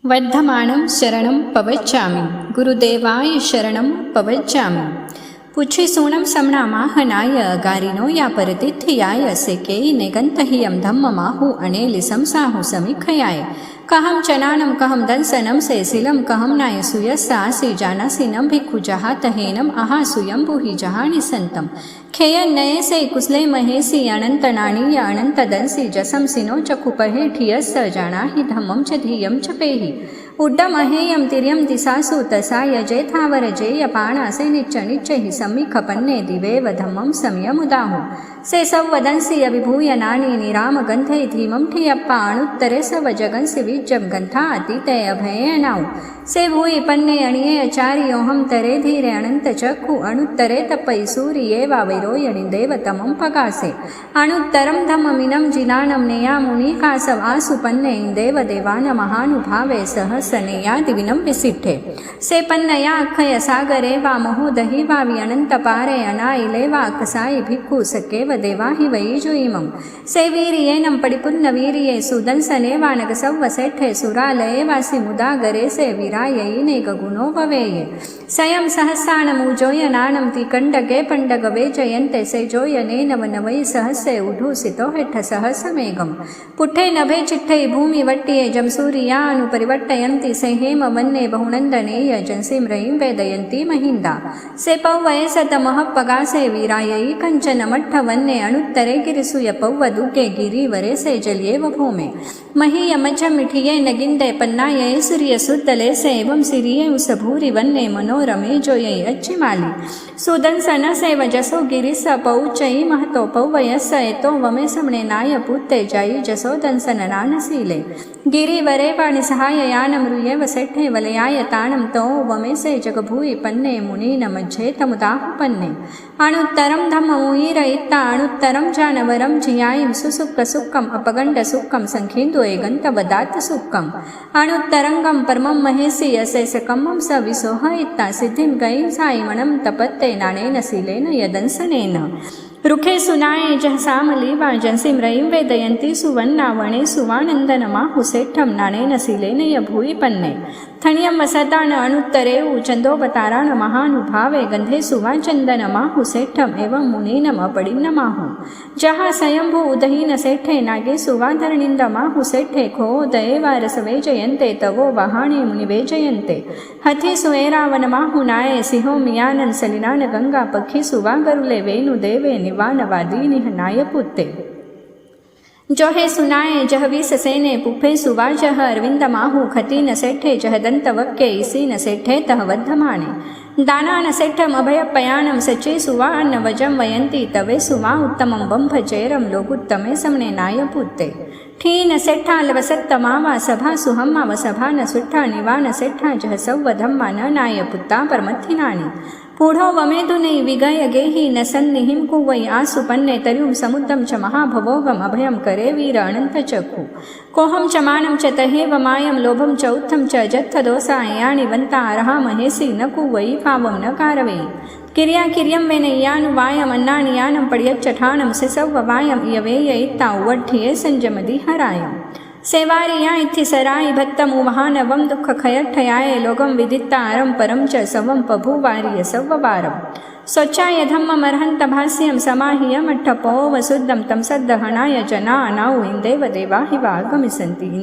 वर्धमानं शरणं पवच्चामि गुरुदेवाय शरणं पवच्चामि पुछि सूणं समणामाहनाय गारिनो या परतिथ्याय सेकेयि नेगन्तहियं धम्ममाहु अनेलिसं साहु समीक्षयाय कहं चनानं कहं दंसनं सेसिलं कहं नाय सुयस्सासि जानासिनं भिक्खु जहातहेनं आहासुयं भूहि जहानि सन्तं खेयन्नयसे कुसले महेसि अनन्तनानि अनन्तदंसि जसंसिनो चकुपहेठियस्स जानाहि धम्मं च धियं च पेहि उड्डमहेयं तिर्यं दिशासु तसा यजेथावरजेय पाणासे निच्च निच्च हि समीखपन्ने दिवेव धम्मं संयमुदाहु से संवदंसि अभिभूय नानी निरामगन्धै धीमं ठियप्पा अणुत्तरे सव जगंसि विज्जं गन्था अतीते अभयेनाउ से भूयि पन्ने अणिये अचार्योऽहं तरे धीरे अनन्तचक्षु अणुत्तरे तपै सूर्ये वावैरोयणि देवतमं पगासे अणुत्तरं धम्ममिनं जिनानं नेयामुनिकासव आसु पन्ने देव देवान महानुभावे सहसनेयादिविनं विसिद्धे से पन्नया अक्षय सागरे वा महोदहि वावि अनन्तपारे अनायिले वा अकसायि भिक्खु सकेव देवाहि वैजुइमं से वीर्येनं पडिपुन्न वीर्ये सुदंसने वानकसव्वसेठे सुरालये वासि मुदागरे से विरायैने गगुणो भवेये सयं सहस्राणमुजोयनानं तिकण्डके पण्डगवे जयन्ते से जोयनेन वनवै सहस्रे उढूसितो हेठ सहसमेघं पुट्ठे नभे चिट्ठै भूमिवट्ये जं सूर्यानुपरिवर्तयन्ति से हेम वन्ने बहुनन्दनेय जंसिं रयिं वेदयन्ति महिन्दा से पौवये सतमः पगासे वीरायै कञ्चन मठ्ठवन्ने अणुत्तरे गिरिसूय पौवदुगे गिरिवरे से जल्येव भूमे महीयमज्जमिठिये नगिन्दे पन्नाये सूर्यसुत्तले से एवं सिरिये उसभूरि वन्ने मनोरमे जोयै अच्चिमाली सुदंसन से वजसो गिरिस पौचै महतो पौवयस्स एतो वमे समणे नाय पुत्ते जायि जसो दंसन नानसीले गिरिवरे वाणि सहाययानं रुये वसेठे वलयाय ताणं तो वमे से जगभूयि पन्ने मुनीन मज्जे तमुदाहु पन्ने अणुत्तरं धम्ममुयिर इत्ता अणुत्तरं जानवरं जियायं सुसुक्क सुक्कम् अपगण्ड सुक्कं संखिन्दु एगन्त वदात् सुक्कम् अणुत्तरंगं परमं महेसि यसेसकम्मं स विसोह इत्ता सिद्धिं गैं सायमणं तपत्ते नानेन शीलेन यदंसनेन रुखे सुनाये जहसामलीवा जंसिं रयिं वेदयन्ति सुवन्नावणे सुवानन्दनमाहुसेठ्ठं नानेन शीलेन यभूयि पन्ने थणियं वसतान अणुत्तरेउ चन्दोपताराण महानुभावे गन्धे सुवाचन्दनमाहुसेठ्ठम् एवं मुनीनम् अपडिन्नमाहु जहा स्वयंभू उदहीन सेठे नागे सुवाधरणिन्दमाहुसेठे खोदये वारसवे जयन्ते तवो वहाणे मुनिवे जयन्ते हथि सुएरावनमाहु नाये सिंहो मियानन सलिनान गंगा पक्षी सुवागरुले वेणुदेवे निवानवादीनिह नाय पुत्ते जोहे सुनाये जहवीस सेने पुफे सुवाजह अरविंदमाहु खतीन सेठे जहदंतवक्के इसीन सेठे तह वद्धमाने दानान सेठम अभयपयाणं सचे सुवान्न वजं वयन्ति तवे सुवा उत्तमं बंभचेरं लोकुत्तमे समने नाय पुत्ते ठीन सेठा लवसत्तमावा सभा सुहम्मा वसभा न सुट्ठा निवान सेठा जह सौवधम्मा न नाय पुत्ता परमथिनानि पूढो वमेधुनै विगय गेहि न सन्निहिं कुवै आसु पन्ने तर्युं समुद्रं च महाभवोगम् अभयं करे वीर अनन्तचक्षु कोहं च मानं च तहेव मायं लोभं च उत्थं च जत्थदोषायानि वन्ता अर्हा महेसि न कुवै पावं न कारवे किर्या किर्यं वेनय्यानुवायम् अन्नानि यानं पड्यच्चठाणं सिसव्ववायं इयवेय इत्ता उवड्ढिये संजमदिहरायम् सेवारिया इत्थि सराई भत्तमु महानवं दुःखखयट्ठयाय लोकं विदित्तारं परं च सवं पभुवार्य सव्ववारं स्वच्छाय धम्ममर्हन्त भाष्यं समाह्यमट्ठपो वसुद्धं तं सद्दहनाय जना अनाउ इन्देव देवा हि वागमिसन्ति